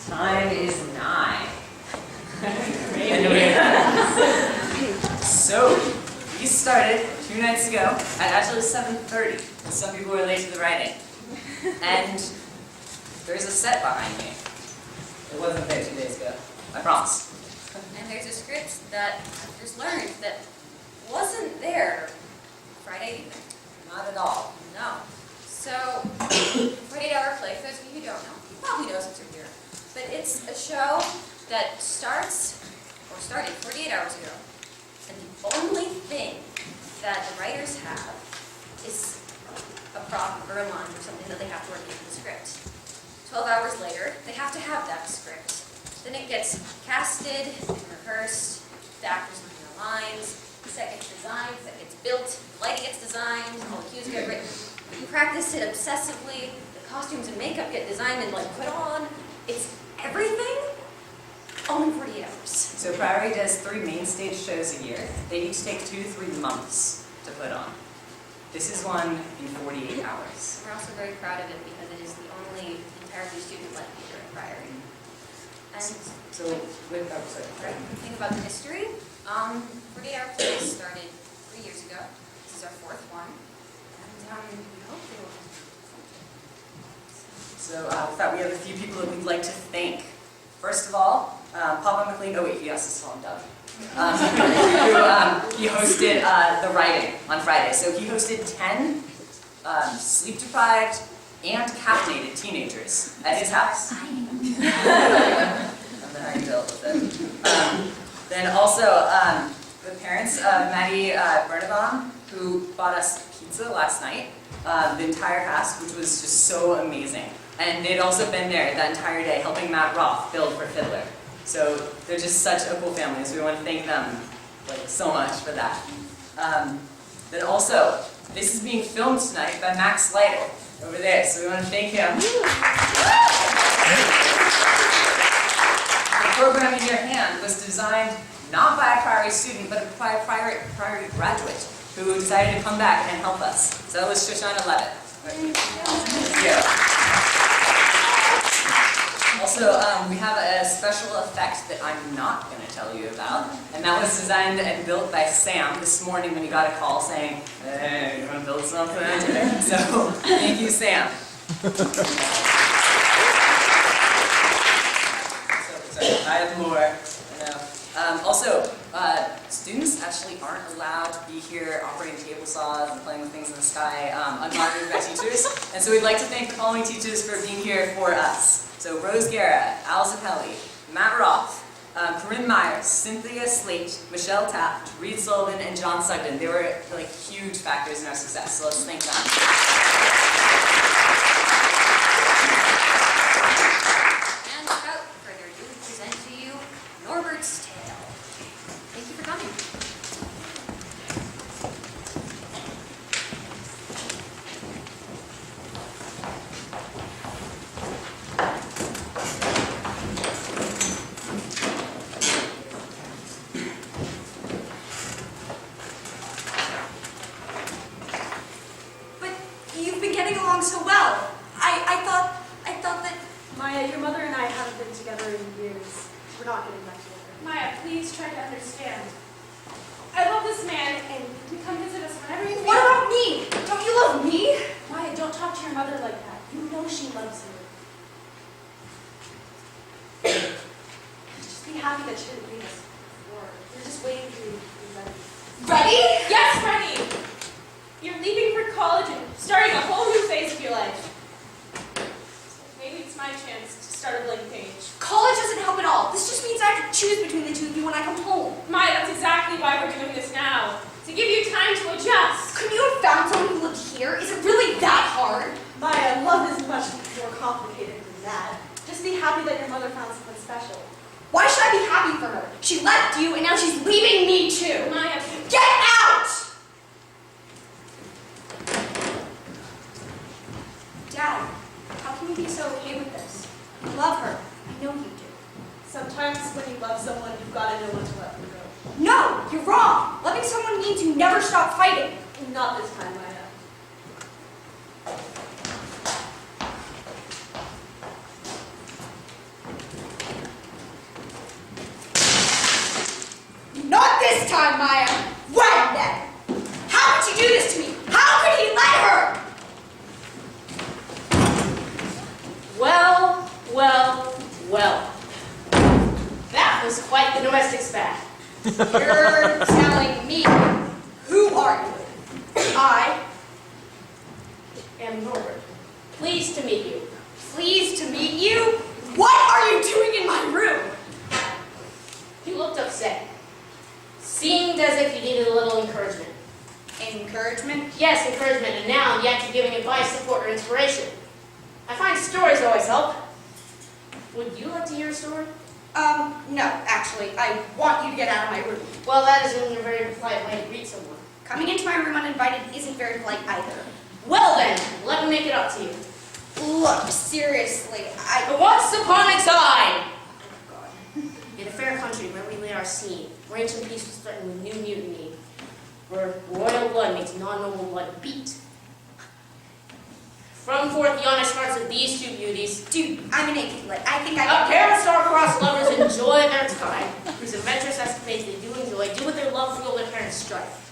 Time is nigh. So, we started 2 nights ago at actually 7:30. Some people were late to the writing. And there's a set behind me. It wasn't there 2 days ago. I promise. And there's a script that I've just learned that wasn't there Friday evening. Not at all. No. So, 48-hour play, for those of you who don't know, you probably know since you're here. But it's a show that started 48 hours ago. And the only thing that the writers have is a prop or a line or something that they have to work into the script. 12 hours later, they have to have that script. Then it gets casted and rehearsed, the actors learn their lines, the set gets designed, the set gets built, the lighting gets designed, all the cues get written. You practice it obsessively, the costumes and makeup get designed and put on. It's everything all in 48 hours. So Priory does 3 main stage shows a year. They each take 2 to 3 months to put on. This is one in 48 hours. We're also very proud of it because it is the only entirely student-led theater at Priory. And So, sorry. think about the history. 48-hour plays started 3 years ago. This is our 4th one. And we hope they will. So I thought we have a few people that we'd like to thank. First of all, Papa McLean, oh wait, he has to call him Doug. He hosted the writing on Friday. So he hosted 10 sleep-deprived and caffeinated teenagers at his house. I don't know how you dealt with it. Then also, the parents of Maddie Bernabon, who bought us pizza last night, the entire cast, which was just so amazing. And they'd also been there that entire day helping Matt Roth build for Filloux. So they're just such a cool family, so we want to thank them so much for that. Then also, this is being filmed tonight by Max Leiter over there, so we want to thank him. The program in your hand was designed not by a Priory student, but by a Priory graduate who decided to come back and help us. So that was Shoshana Levitt. Yeah. Also, we have a special effect that I'm not going to tell you about, and that was designed and built by Sam this morning when he got a call saying, "Hey, you want to build something?" So, thank you, Sam. Sorry, I have more. Also, students actually aren't allowed to be here operating table saws and playing with things in the sky unmonitored by teachers, and so we'd like to thank the following teachers for being here for us. So Rose Guerra, Al Zappelli, Matt Roth, Corinne Myers, Cynthia Slate, Michelle Taft, Reed Sullivan, and John Sugden. They were huge factors in our success, so let's thank them. And without further ado, we present to you Norbert's Tale. Thank you for coming. So well. I thought that Maya, your mother and I haven't been together in years. We're not getting back together. Maya, please try to understand. I love this man, and you come visit us whenever you feel. What about me? Don't you love me? Maya, don't talk to your mother like that. You know she loves you. Just be happy that she didn't leave us before. We're just waiting for you to be ready. Ready? Yes, ready! You're leaving for college and starting a whole new phase of your life. Maybe it's my chance to start a blank page. College doesn't help at all. This just means I have to choose between the two of you when I come home. Maya, that's exactly why we're doing this now. To give you time to adjust. Couldn't you have found someone who lived here? Is it really that hard? Maya, love is much more complicated than that. Just be happy that your mother found someone special. Why should I be happy for her? She left you and now she's leaving me too. Maya, get out! Dad, how can you be so okay with this? You love her. I know you do. Sometimes when you love someone, you've got to know when to let them go. No, you're wrong. Loving someone means you never stop fighting. Not this time, Maya. this time, Maya. When then? How could you do this to me? How could he let her? Well, well, well. That was quite the domestic spat. You're telling me. Who are you? I am Norbert. Pleased to meet you. Pleased to meet you? What are you doing in my room? You looked upset. Seemed as if you needed a little encouragement. Encouragement? Yes, encouragement, and now yet you're giving advice, support, or inspiration. I find stories always help. Would you like to hear a story? No, actually, I want you to get out of my room. Well, that isn't a very polite way to greet someone. Coming into my room uninvited isn't very polite either. Well then, let me make it up to you. Look, seriously, Once upon a time, Oh, God. in a fair country where we lay our scene, where ancient peace was threatened with new mutiny, where royal blood makes non-noble blood beat. From forth the honest hearts of these two beauties, Dude, I'm an idiot. I think I a pair of star-crossed lovers enjoy their time, whose adventurous escapades they do enjoy, do with their love fuel their parents' strife.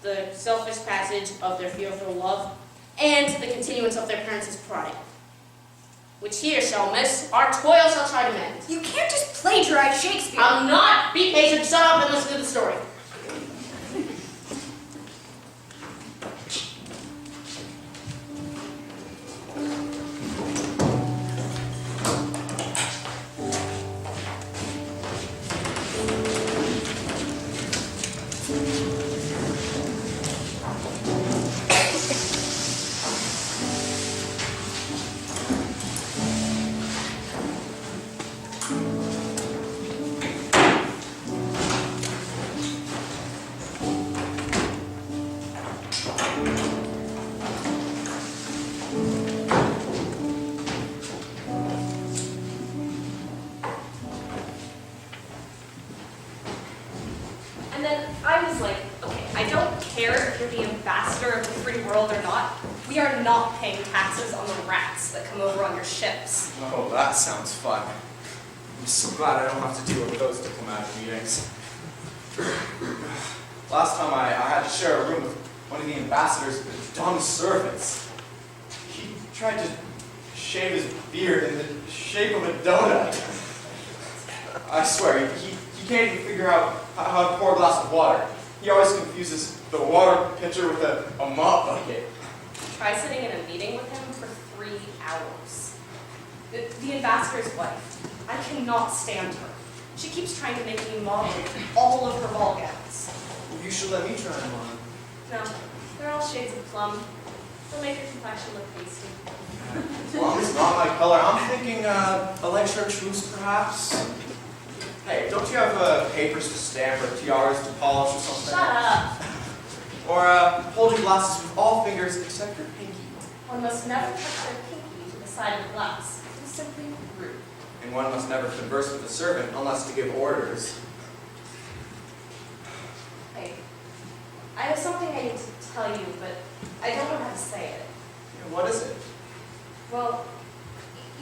The selfish passage of their fearful love, and the continuance of their parents' pride, which here shall miss, our toil shall try to mend. You can't just plagiarize Shakespeare. I'm not! Be patient, shut up and listen to the story. And then I was like, okay, I don't care if you're the ambassador of the free world or not. We are not paying taxes on the rats that come over on your ships. Oh, that sounds fun. I'm so glad I don't have to deal with those diplomatic meetings. Last time I had to share a room with one of the ambassador's dumb servants. He tried to shave his beard in the shape of a donut. I swear, he can't even figure out how to pour a glass of water. He always confuses the water pitcher with a mop bucket. Try sitting in a meeting with him for 3 hours. The ambassador's wife. I cannot stand her. She keeps trying to make me model all of her ball gowns. You should let me try them on. No, they're all shades of plum. They'll make your complexion look pasty. Plum's not my color. I'm thinking a light chartreuse, perhaps. Hey, don't you have papers to stamp or tiaras to polish or something? Shut up. Or holding glasses with all fingers except your pinky. One must never touch their pinky to the side of the glass. It is simply rude. And one must never converse with a servant unless to give orders. Hey, I have something I need to tell you, but I don't know how to say it. Yeah, what is it? Well,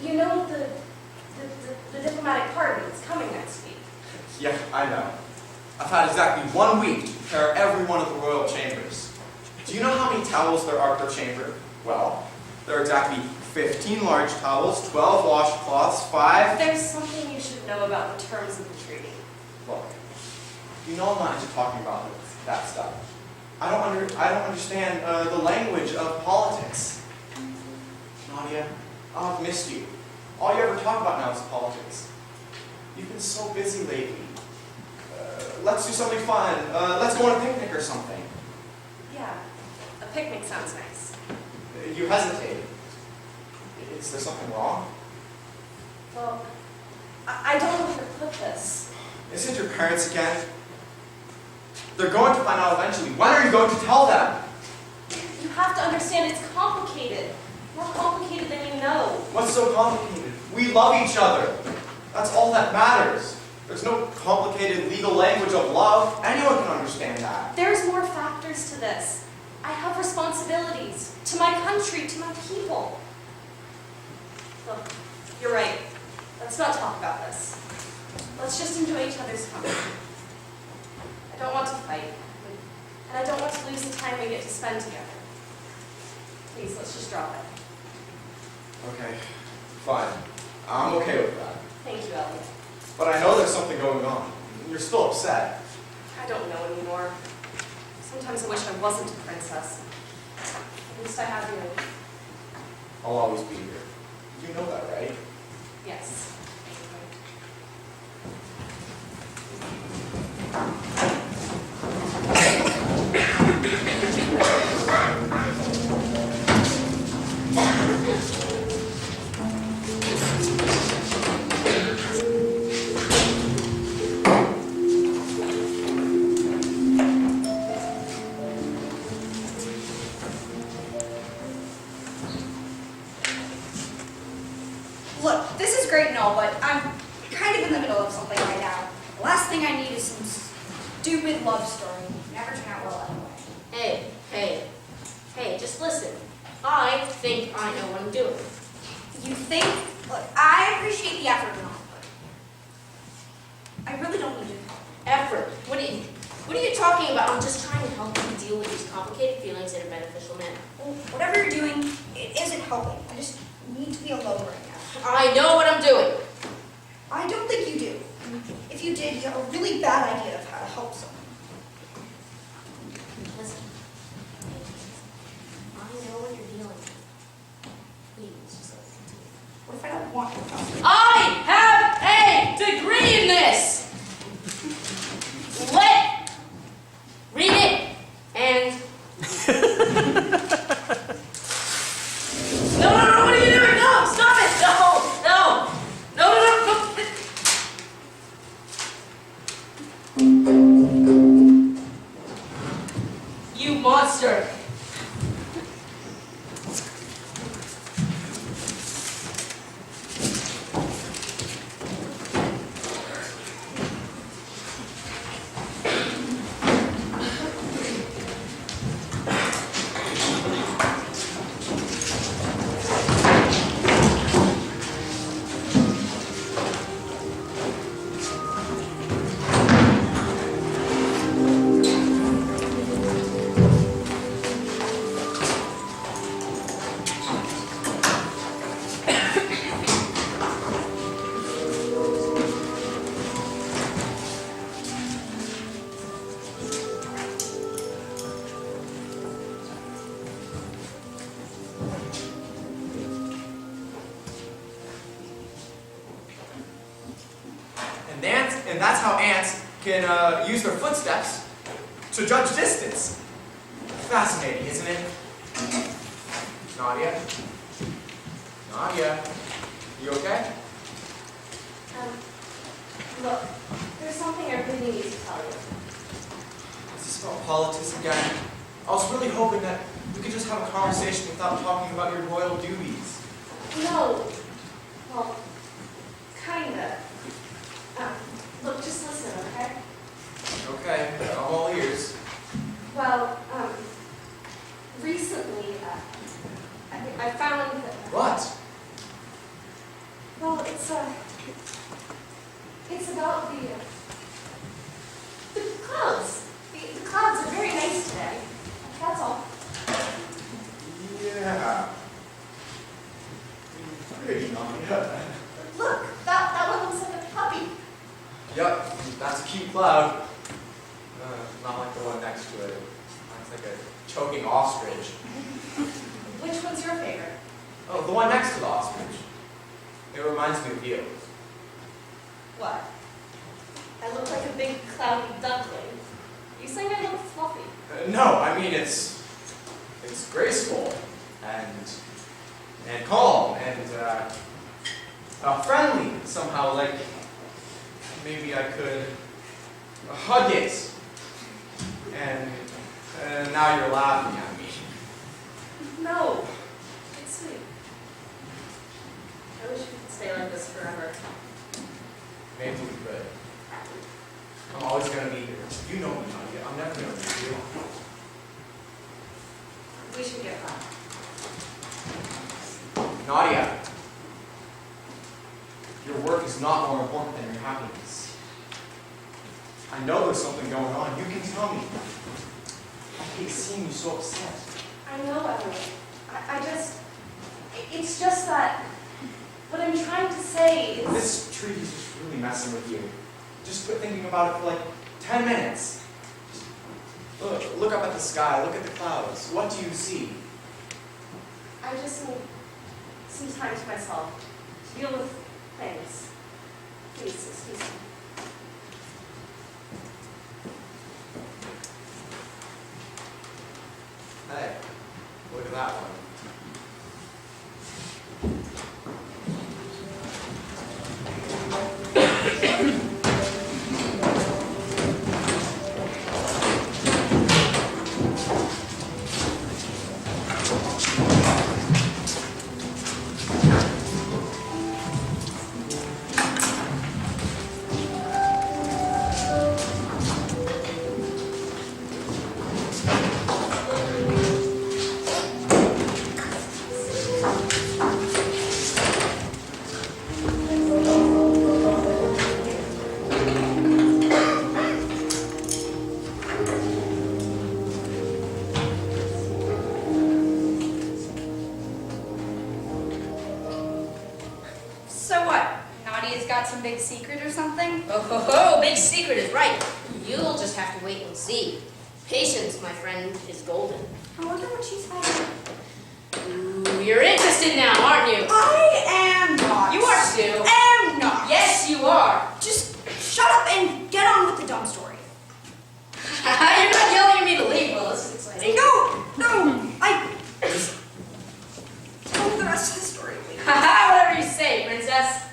you know the diplomatic party that's coming next week. Yeah, I know. I've had exactly 1 week to prepare every one of the royal chambers. Do you know how many towels there are per chamber? Well, there are exactly 15 large towels, 12 washcloths, 5... There's something you should know about the terms of the treaty. Look, you know I'm not into talking about that stuff. I don't understand the language of politics. Nadia, I've missed you. All you ever talk about now is politics. You've been so busy lately. Let's do something fun. Let's go on a picnic or something. Yeah, a picnic sounds nice. You hesitate. Is there something wrong? Well, I don't know how to put this. Is it your parents again? They're going to find out eventually. When are you going to tell them? You have to understand it's complicated. More complicated than you know. What's so complicated? We love each other. That's all that matters. There's no complicated legal language of love. Anyone can understand that. There's more factors to this. I have responsibilities to my country, to my people. Look, you're right. Let's not talk about this. Let's just enjoy each other's company. I don't want to fight. And I don't want to lose the time we get to spend together. Please, let's just drop it. Okay, fine. I'm okay with that. Thank you, Elliot. But I know there's something going on. You're still upset. I don't know anymore. Sometimes I wish I wasn't a princess. At least I have you. I'll always be here. You know that, right? Yes. Look, this is great and all, but I'm kind of in the middle of something right now. The last thing I need is some stupid love story. Never turn out well anyway. Hey, just listen. I think I know what I'm doing. You think? Look, I appreciate the effort and all, but I really don't need your help. Effort. What are you talking about? I'm just trying to help you deal with these complicated feelings in a beneficial manner. Well, whatever you're doing, it isn't helping. I just need to be alone right now. I know what I'm doing. I don't think you do. If you did, you have a really bad idea of how to help someone. Listen. I know what you're dealing with. Please, just listen to me. What if I don't want your help? I have a degree in this! Read it and... No, what are you doing? No, stop it! No! You monster! And that's how ants can use their footsteps to judge distance. Fascinating, isn't it? Nadia? Nadia? You okay? Look, there's something I really need to tell you. Is this about politics again? I was really hoping that we could just have a conversation without talking about your royal duties. No. Well, kinda. Look, just listen, okay? Okay, I'm all ears. Well, recently, I found that... What? Well, it's about the clouds. The clouds are very nice today. That's all. Yeah. Pretty Nadia. Look, that one looks like a puppy. Yep, that's a cute cloud. Not like the one next to it. It's like a choking ostrich. Which one's your favorite? Oh, the one next to the ostrich. It reminds me of you. What? I look like a big cloudy duckling. You saying I look fluffy? No, I mean it's graceful and calm and friendly somehow. Like maybe I could hug it. And now you're laughing at me. No. It's sweet. I wish we could stay like this forever. Maybe we could. I'm always gonna be here. You know me, Nadia. I'm never gonna leave you. We should get back. Nadia, your work is not more important than your happiness. I know there's something going on. You can tell me. I hate seeing you so upset. I know, Emily. It's just that what I'm trying to say is... This treaty's just really messing with you. Just quit thinking about it for like 10 minutes. Look up at the sky, look at the clouds. What do you see? I just need some time to myself to deal with things. Please, excuse me. Hey, look at that one. Big secret or something? Oh, big secret is right. You'll just have to wait and see. Patience, my friend, is golden. I wonder what she's hiding. Ooh, you're interested now, aren't you? I am not. You are, Sue. Am not. Yes, you are. Just shut up and get on with the dumb story. You're not yelling at me to leave. Well, this is exciting. No, I just tell me the rest of the story, please. Whatever you say, princess.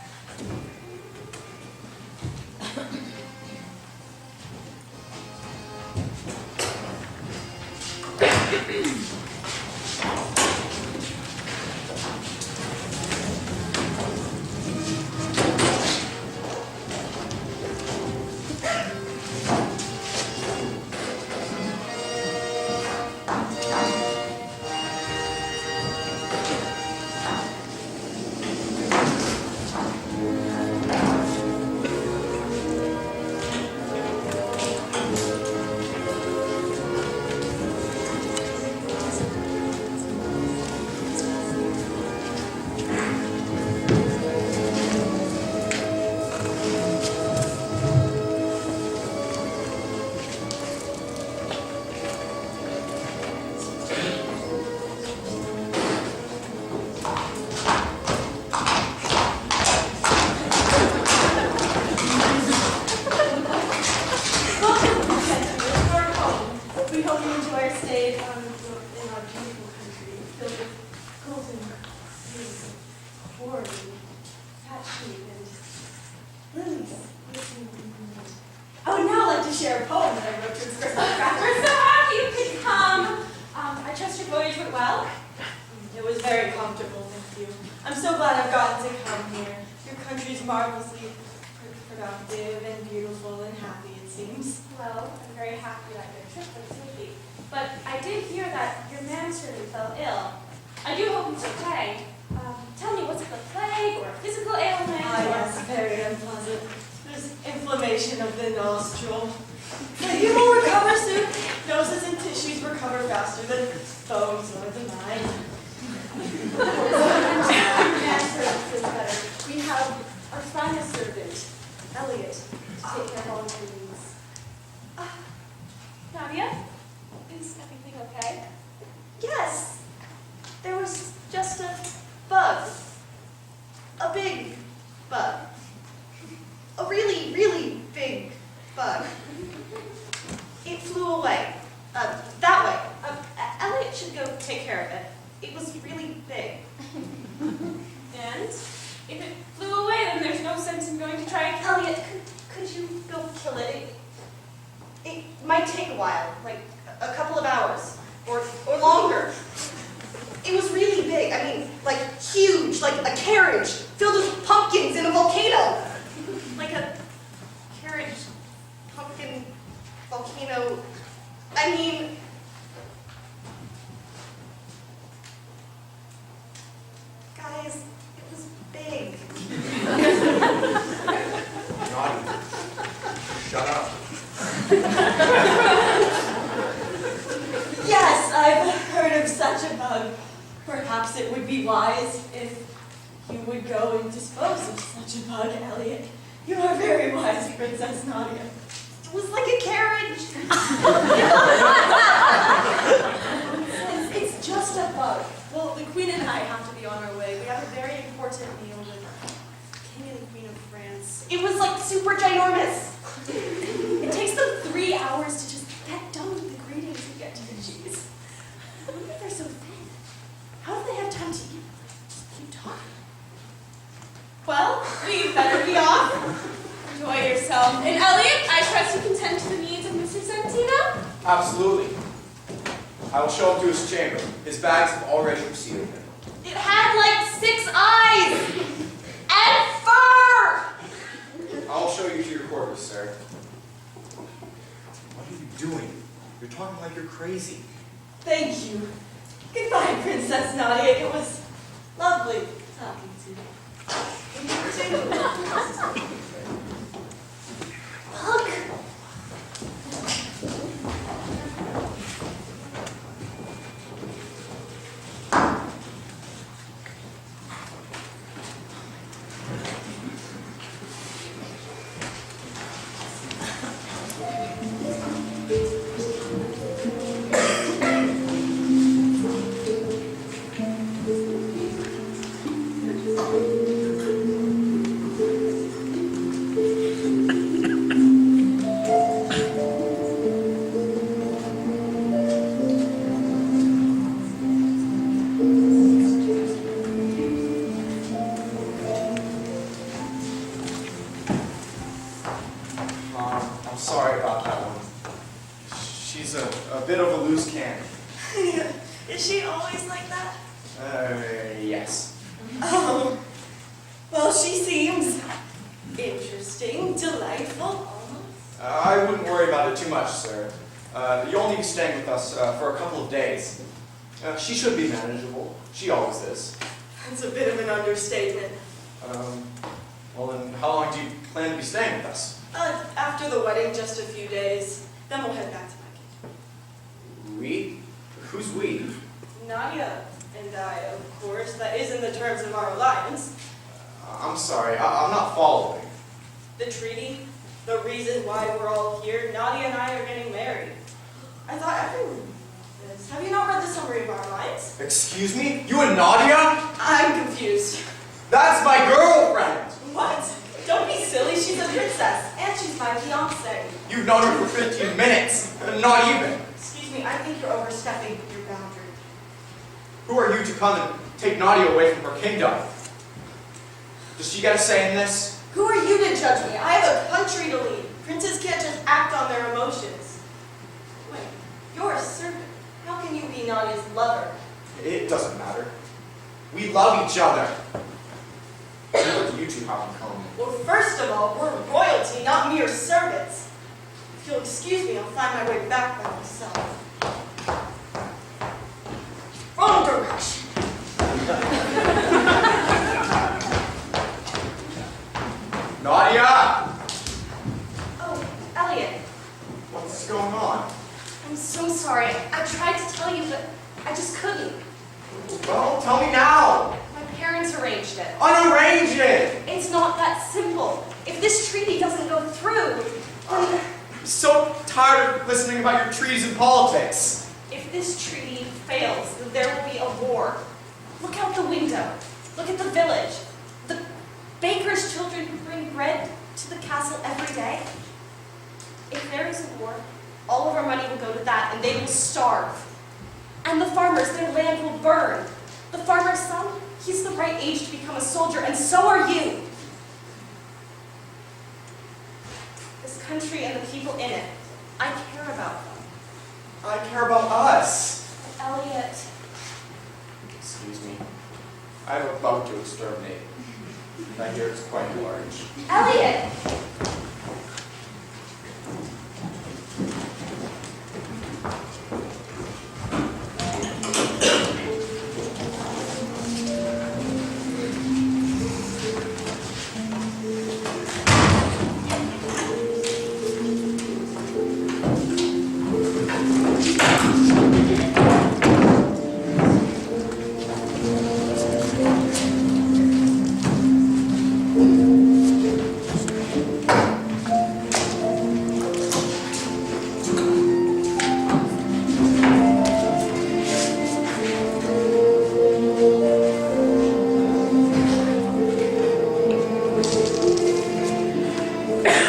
Shut up. such a bug, Elliot. You are very wise, Princess Nadia. It was like a carriage. It's just a bug. Well, the Queen and I have to be on our way. We have a very important meal with the King and the Queen of France. It was like super ginormous. It takes them 3 hours to just get done with the greetings and get to the cheese. I wonder if they're so thin. How do they have time to eat? Just keep talking. Well, we better be off. Enjoy yourself. And Elliot, I trust you can tend to the needs of Mr. Santino? Absolutely. I will show him to his chamber. His bags have already preceded him. It had like 6 eyes! And fur! I will show you to your quarters, sir. What are you doing? You're talking like you're crazy. Thank you. Goodbye, Princess Nadia. It was lovely talking to you. Look! I'm sorry about that one. She's a bit of a loose cannon. Is she always like that? Yes. Oh, well, she seems interesting, delightful, almost. I wouldn't worry about it too much, sir. You'll only be staying with us for a couple of days. She should be manageable. She always is. That's a bit of an understatement. Well, then, how long do you plan to be staying with us? After the wedding, just a few days. Then we'll head back to my kingdom. We? Who's we? Nadia and I, of course. That is in the terms of our alliance. I'm sorry, I'm not following. The treaty, the reason why we're all here, Nadia and I are getting married. I thought everyone knew this. Have you not read the summary of our alliance? Excuse me? You and Nadia? I'm confused. That's my girlfriend! What? Don't be silly, she's a princess, and she's my fiancée. You've known her for 15 minutes. Not even. Excuse me, I think you're overstepping your boundary. Who are you to come and take Nadia away from her kingdom? Does she get a say in this? Who are you to judge me? I have a country to lead. Princes can't just act on their emotions. Wait, you're a servant. How can you be Nadia's lover? It doesn't matter. We love each other. What do you two have in common? Well, first of all, we're royalty, not mere servants. If you'll excuse me, I'll find my way back by myself. Wrong direction. Nadia! Oh, Elliot. What's going on? I'm so sorry. I tried to tell you, but I just couldn't. Well, tell me now. My parents arranged it. Unarrange it! It's not that simple. If this treaty doesn't go through, then I'm so tired of listening about your treaties and politics. if this treaty fails, then there will be a war. Look out the window. Look at the village. The baker's children who bring bread to the castle every day. If there is a war, all of our money will go to that, and they will starve. And the farmers, their land will burn. The farmer's son, he's the right age to become a soldier, and so are you. This country and the people in it, I care about them. I care about us. Elliot. Excuse me. I have a bug to exterminate. I hear it's quite large. Elliot!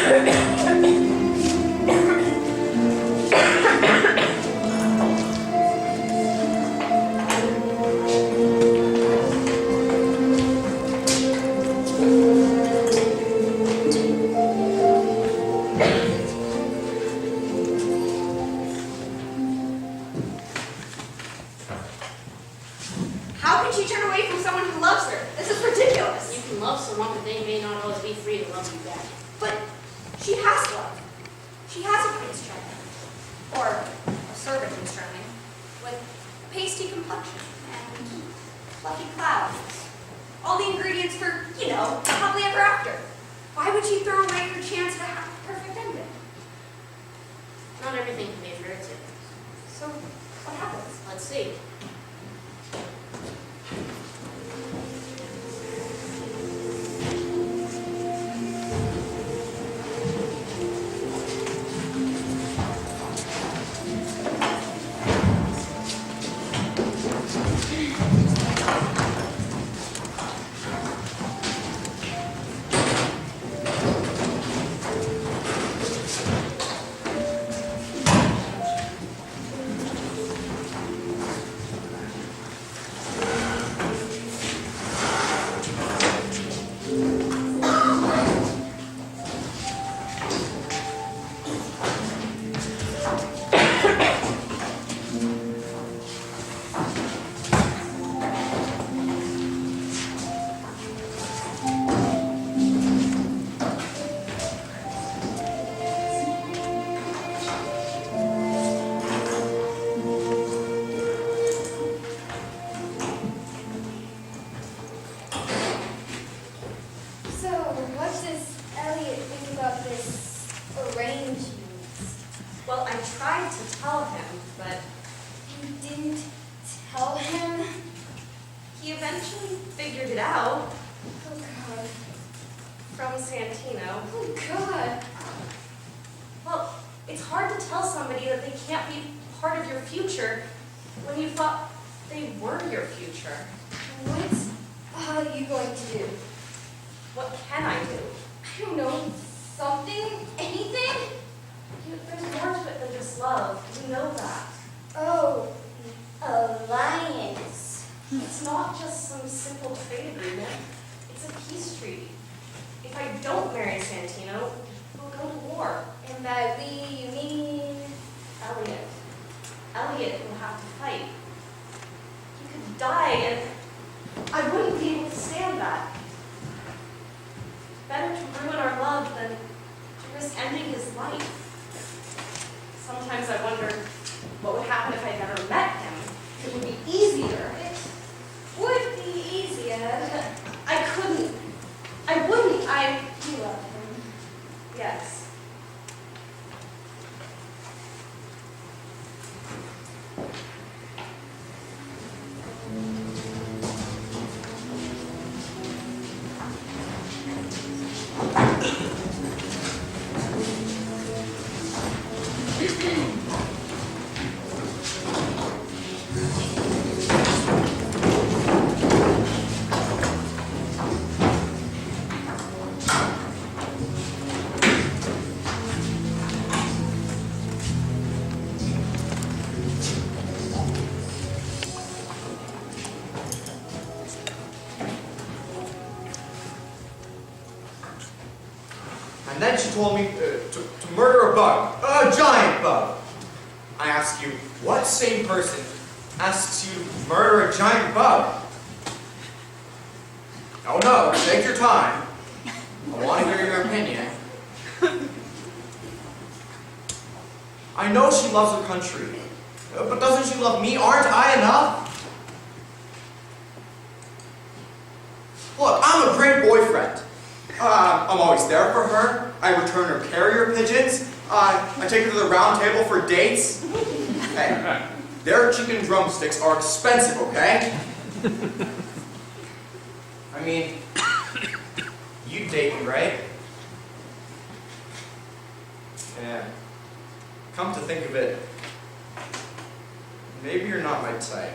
How can she turn away from someone who loves her? This is ridiculous. You can love someone, but they may not always be free to love you back. But she has love. She has a Prince Charming. Or a sort of Prince Charming. With a pasty complexion and fluffy clouds. All the ingredients for, you know, happily ever after. Why would she throw away her chance to have a perfect ending? Not everything can be a fairy tale. So, what happens? Let's see. Well, I tried to tell him, but You didn't tell him? he eventually figured it out. Oh God. From Santino. Oh God. Well, it's hard to tell somebody that they can't be part of your future when you thought they were your future. What are you going to do? What can I do? I don't know. Something? Anything? There's more to it than just love. You know that. Oh, alliance. It's not just some simple trade agreement. It's a peace treaty. If I don't marry Santino, we'll go to war. And by we, you mean? Elliot. Elliot will have to fight. He could die, and I wouldn't be able to stand that. Better to ruin our love than to risk ending his life. Sometimes I wonder what would happen if I never met him. It would be easier. It would be easier. I couldn't. I wouldn't. You love him. Yes. And then she told me to murder a bug, a giant bug. I ask you, what sane person asks you to murder a giant bug? Oh no, take your time. I want to hear your opinion. I know she loves her country, but doesn't she love me? Aren't I enough? Look, I'm a great boyfriend. I'm always there for her. I return her carrier pigeons. I take her to the round table for dates. Hey, their chicken drumsticks are expensive, okay? I mean, you date me, right? Yeah. Come to think of it, maybe you're not my type.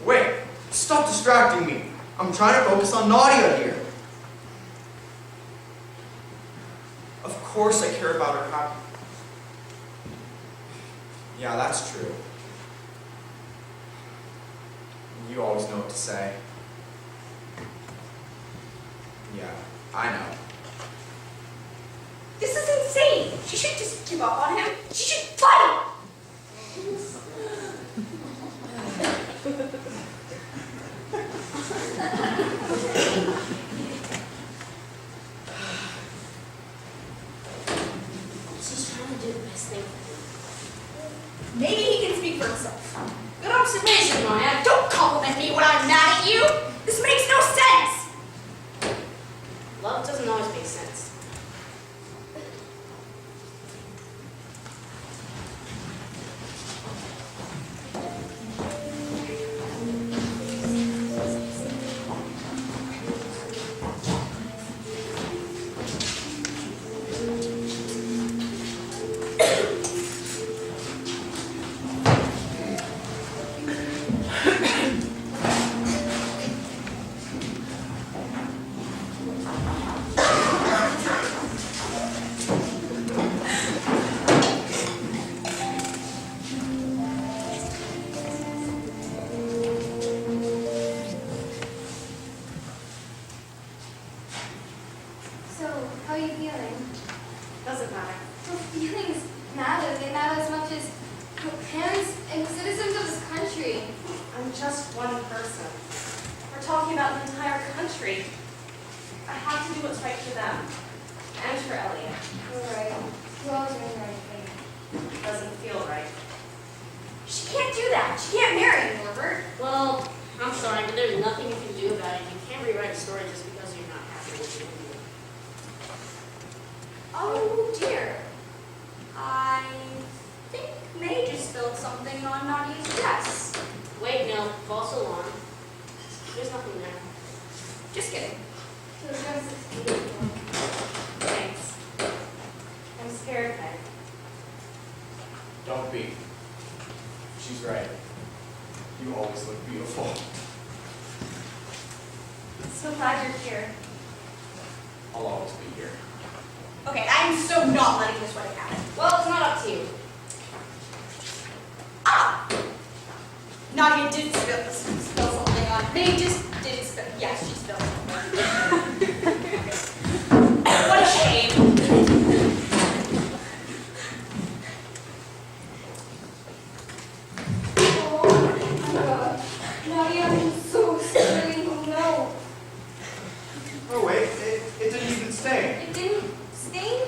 Wait, stop distracting me. I'm trying to focus on Nadia here. course I care about her happiness. Yeah, that's true. You always know what to say. Yeah, I know. This is insane. She should just give up on him. She should fight. She's trying to do the best thing for him. Maybe he can speak for himself. Good observation, Maya. Don't compliment me when I'm mad at you. This makes no sense. Love doesn't always make sense. So, how are you feeling? Doesn't matter. Well, feelings matter. They matter as much as parents and citizens of this country. I'm just one person. We're talking about the entire country. I have to do what's right for them. And for Elliot. You're right. You're always doing the right thing. Doesn't feel right. She can't do that. She can't marry him, Norbert. Well, I'm sorry, but there's nothing you can do about it. You can't rewrite a story just because you're not happy with the ending. Oh dear. I think May just spilled something on Nadia's dress. Wait, no, false alarm. There's nothing there. Just kidding. So we're going to succeed. Thanks. I'm scared, Meg. Don't be. She's right. You always look beautiful. So glad you're here. I'll always be here. Okay, I'm so not letting this wedding happen. Well, it's not up to you. Ah! Nadia did spill something on. May just did spill. Yes, she spilled something. What a shame. Oh my god. Nadia, I'm so sorry. Oh no. Oh wait, it didn't even stain. It didn't stain?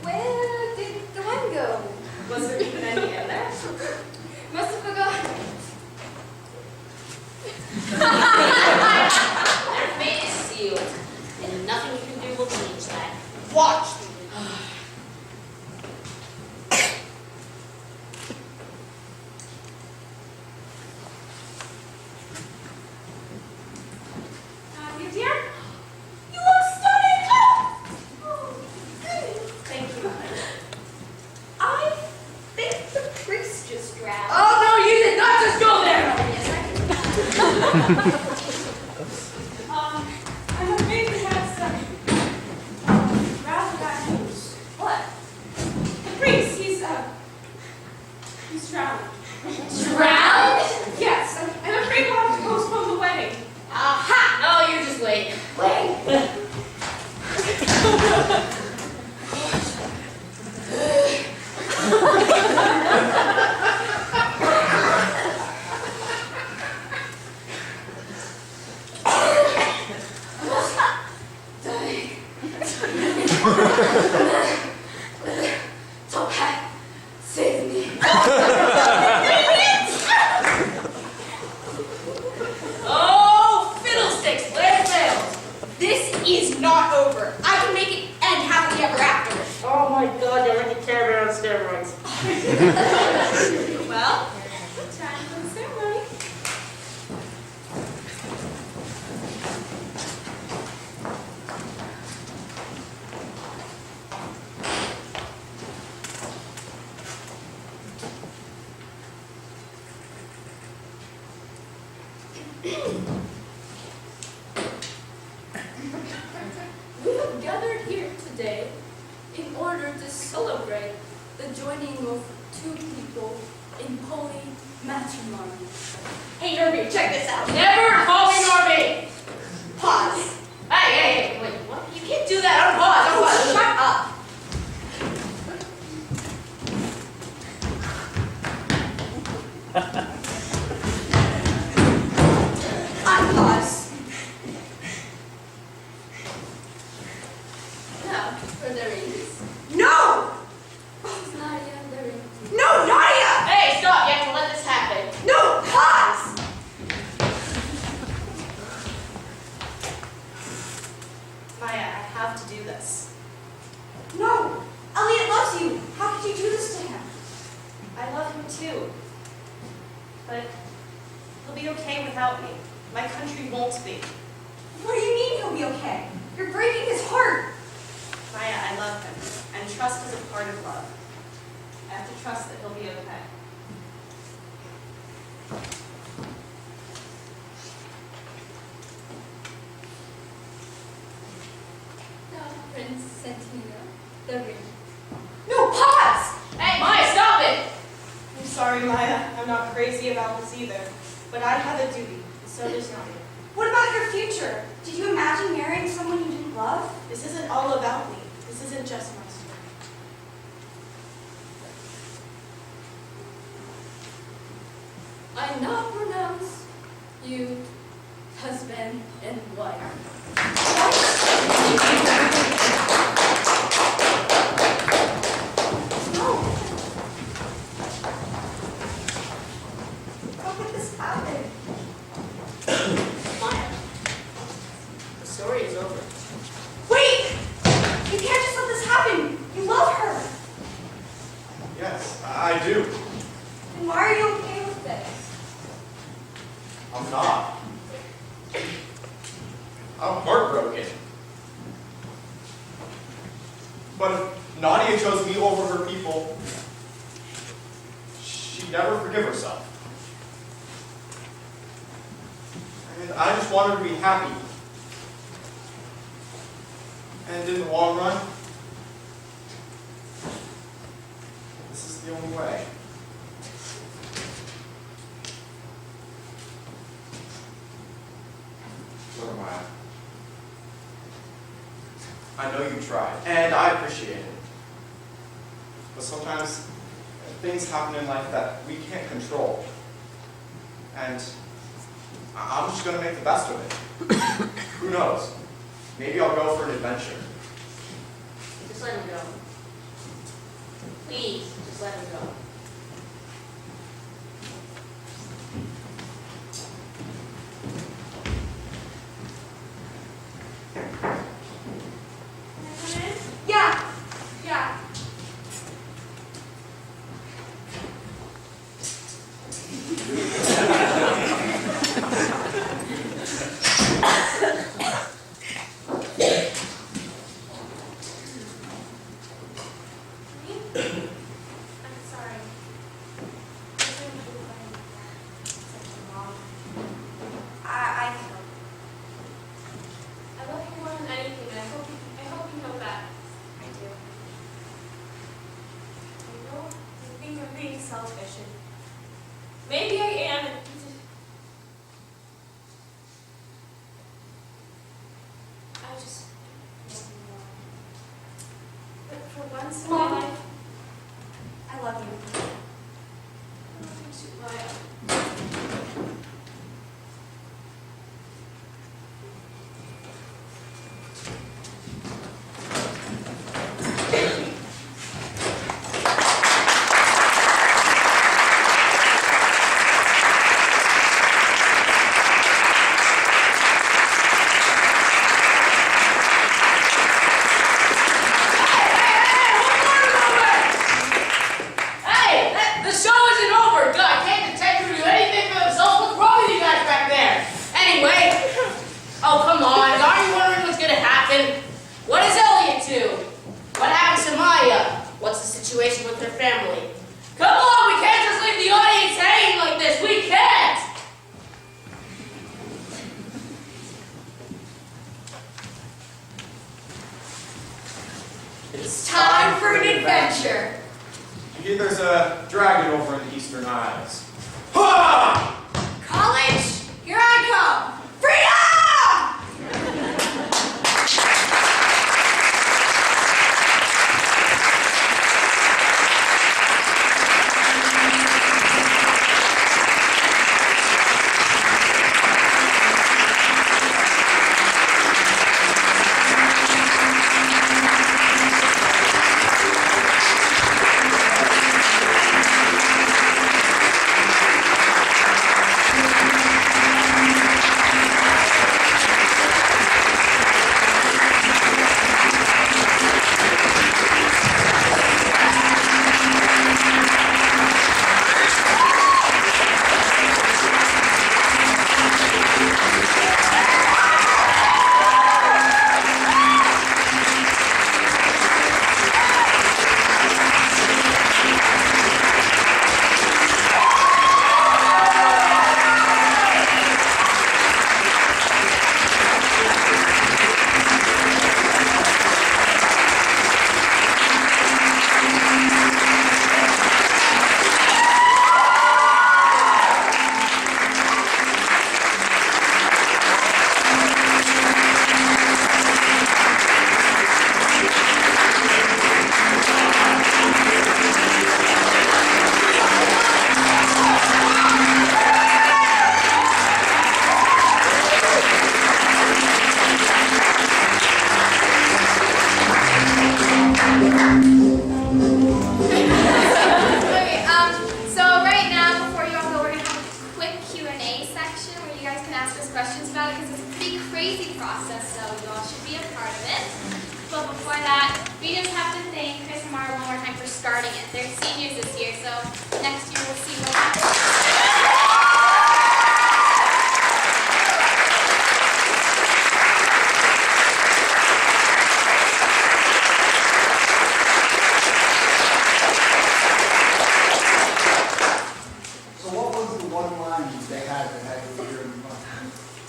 Where did the one go? Was there even any in there? Must have forgotten. Their fate is sealed, and nothing you can do will change that. Watch. Nadia, dear, you look stunning. Oh, Thank you, Mother. I think the priest just drowned. Oh no, you did not just go there! Yes, I'm afraid we have some rather bad news. What? The priest, he's drowned. Drowned? Yes, I'm afraid we'll have to postpone the wedding. Aha! No, you're just wait. Wait. Topaz, save me. Oh, fiddlesticks, let it fail. This is not over. I can make it end happily ever after. Oh my god, you're like a caravan on steroids. Well, time for the ceremony. We have gathered here today in order to celebrate the joining of two people in holy matrimony. Hey, Norbert, check this out. Never call me Norbert! Pause. Hey, wait, what? You can't do that. Unpause. Shut up. Unpause. Now, for the rings. No! Nadia, the ring. No, Nadia! Hey, stop. You have to let this happen. No, pause! Maya, I have to do this. No! Elliot loves you. How could you do this to him? I love him too. But he'll be okay without me. My country won't be. What do you mean he'll be okay? You're breaking his heart. Maya, I love him. And trust is a part of love. I have to trust that he'll be okay. Now, Prince Sentinel, the ring. No, pause! Hey, Maya, stop it! I'm sorry, Maya. I'm not crazy about this either. But I have a duty. So does Nadia. What about your future? Did you imagine marrying someone you didn't love? This isn't all about me. This isn't just my story. I now pronounce you husband and wife. No. How could this happen? Maya, the story is over. Wait! You can't just let this happen. You love her. Yes, I do. And why are you okay with this? I'm not. I'm heartbroken. But if Nadia chose me over her people, she'd never forgive herself. And I just want her to be happy. And in the long run, this is the only way. So am I. I know you tried, and I appreciate it. But sometimes things happen in life that we can't control. And I'm just going to make the best of it. Who knows? Maybe I'll go for an adventure. Just let him go. Please, just let him go. Yeah. Yeah. I'm sorry. I can help. I love you more than anything, and I hope you know that. I do. I know you think I'm being selfish, and maybe I am. And I just love you more. But for once in my Mom. life, I love you. I love you too, Maya. Hey, It's time for an adventure. I hear there's a dragon over in the Eastern Isles. Ha! College, here I come. Freedom!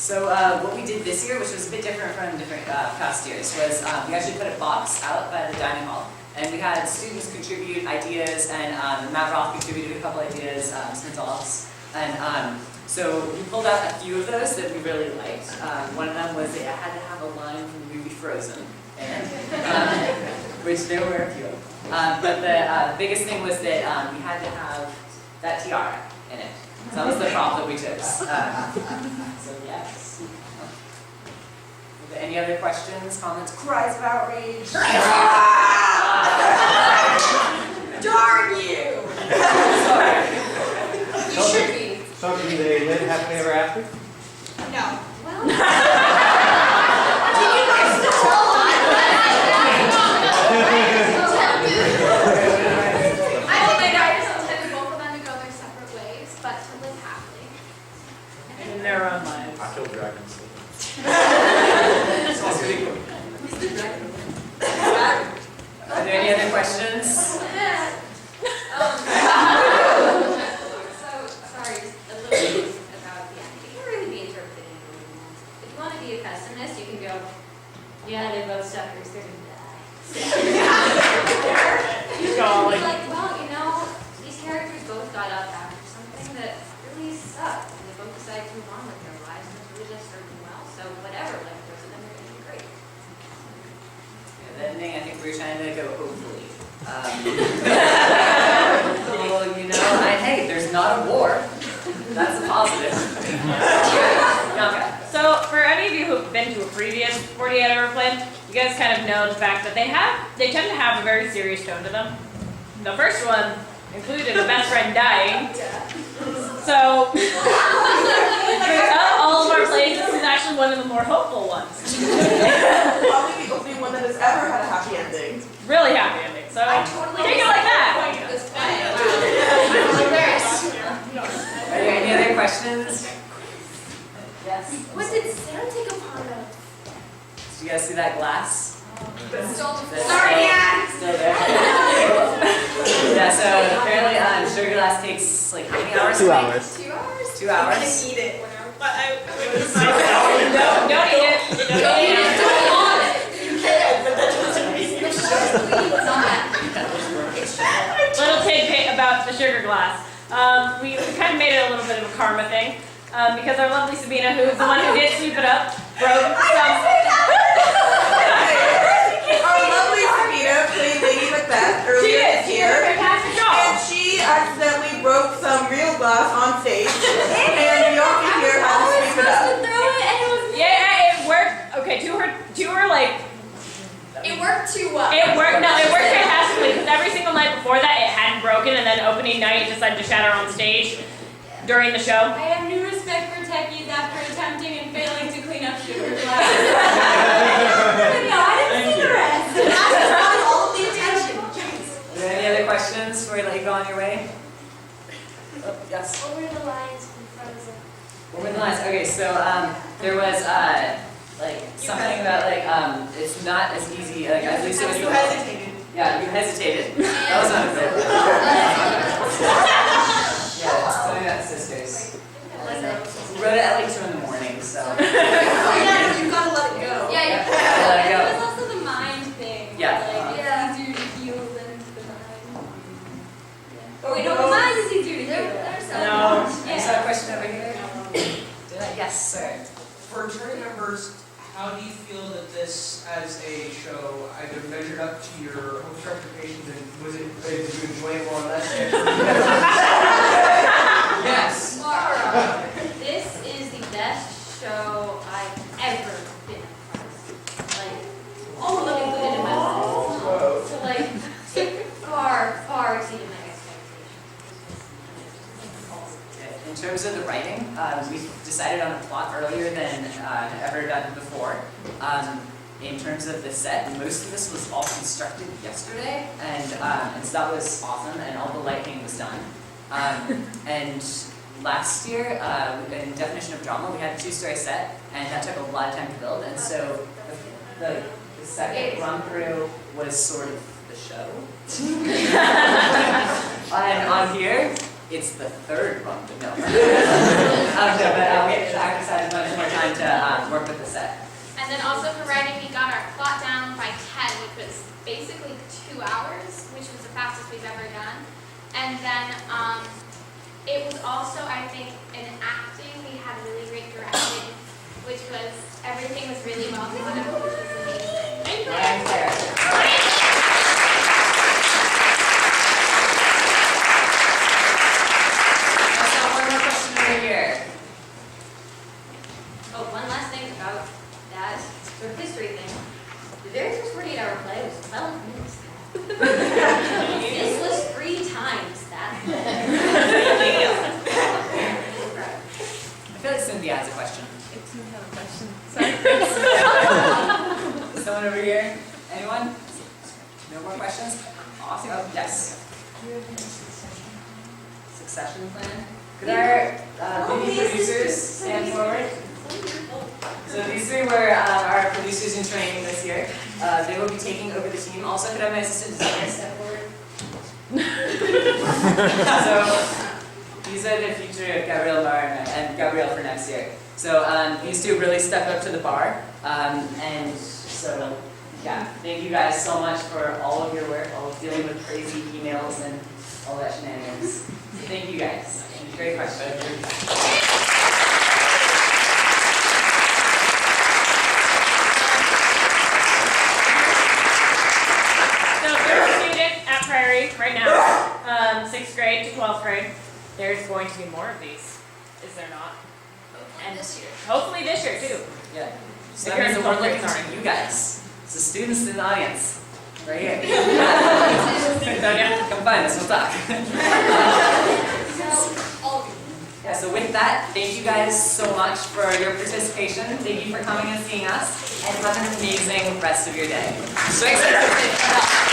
So what we did this year, which was a bit different from different past years, was we actually put a box out by the dining hall, and we had students contribute ideas, and Matt Roth contributed a couple ideas, Gonzalez, and so we pulled out a few of those that we really liked. One of them was it had to have a line from the movie Frozen, and which there were a few. But the biggest thing was that we had to have that tiara in it. So that was the prop that we chose. So yes. Any other questions, comments, cries of outrage? Darn you! Sorry. You should be. So do they live happily ever after? No. Well. Do you guys still tell I think my writers intended both of them to go their separate ways, but to live happily. In their own lives. I killed dragons. Are there any other questions? So, sorry, just a little bit about the ending. You can't really be interpreted in a way. If you want to be a pessimist, you can go, yeah, they're both suckers, they're going to die. Golly. Like, well, you know, these characters both got up after something that really sucked, and they both decided to move on with their lives, and it's really just served them well, so whatever life throws at them, they're going to be great. Yeah, the ending, I think we were trying to go hopefully. Well, you know, hey, there's not a war. That's a positive. Okay. So, for any of you who've been to a previous 48-hour play, you guys kind of know the fact that they tend to have a very serious tone to them. The first one included a best friend dying. So, all of our plays, this is actually one of the more hopeful ones. Probably the only one that has ever had a happy ending. Really happy ending. So, take it like that. Are there any other questions? Yes. What did Sam take a part of? Did you guys see that glass? Sorry, Ann. Still there. Yeah, so apparently sugar glass takes like how many hours? 2 hours. 2 hours? 2 hours? Eat it. Don't eat it. Don't eat it. You can, but that doesn't mean sugar glass. We kind of made it a little bit of a karma thing because our lovely Sabina, who is the one who did sweep it up, broke some. Our lovely Sabina played Lady Macbeth earlier this year. Fantastic job. And she accidentally broke some real glass on stage. And Buiocchi here had to sweep it up. Yeah, it worked. Okay, to her like. It worked too well. It worked. No, it worked fantastically because every single night before that it hadn't broken, and then opening night it decided to shatter on stage during the show. I have new respect for techies after attempting and failing to clean up sugar glasses. No, I didn't see the rest. That's got all of the attention. Are there any other questions before we let you go on your way? Oh, yes. What were the lines from Frozen? What were the lines? Okay, so there was like something about like it's not as easy. Like at least it was. You hesitated. Yeah, you hesitated. That was not a bit. Yeah, it's something about sisters. We wrote it at like 2 in the morning, so. Yeah, you've got to let it go. Yeah, Yeah, let it It go. was also the mind thing. Yeah. Like, Yeah. it's easier to heal than the mind. But we know the mind is easier to heal. No. I just have a question over here. Yes, sir. For jury members, how do you feel that this, as a show, either measured up to your hopes or expectations, and was it, did you enjoy it more or less? Yes. This is the best show I've ever been a part of. Like, all of them included in my life. So like, it far exceeded my expectations. In terms of the writing, we decided on a plot earlier than ever done before. In terms of the set, most of this was all constructed yesterday, and so that was awesome, and all the lighting was done. And last year, in definition of drama, we had a 2-story set, and that took a lot of time to build, and so the second run through was sort of the show. And on here, it's the third run through. No. But the actors had much more time to work with the set. And then also for writing, we got our plot down by 10, which was basically 2 hours, which was the fastest we've ever done. And then it was also, I think, in acting, we had really great directing, which was, everything was really well thought out, which was amazing. Thank you. Let's have one more question over here. Oh, one last thing about that sort of history thing. The very first 48-hour play was 12 minutes. This was 3 times that. I feel like Cynthia has a question. It's not a question. Sorry. Someone over here? Anyone? No more questions? Awesome. Oh, yes. Succession plan? Could our movie producers stand forward? So these 3 were our producers in training this year. They will be taking over the team. Also, could I have my assistant designer step forward? So these are the future of Gabrielle and Gabrielle for next year. So these 2 really stepped up to the bar. And so, yeah, thank you guys so much for all of your work, all of dealing with crazy emails and all that shenanigans. So thank you guys. Great question. So if you're a student at Priory right now, 6th grade to 12th grade, there's going to be more of these, is there not? And this year. Hopefully this year too. Yeah. So that means that we're looking for you guys. So students in the audience, right here. Come find us, we'll talk. Yeah, so with that, thank you guys so much for your participation. Thank you for coming and seeing us, and have an amazing rest of your day. So excited.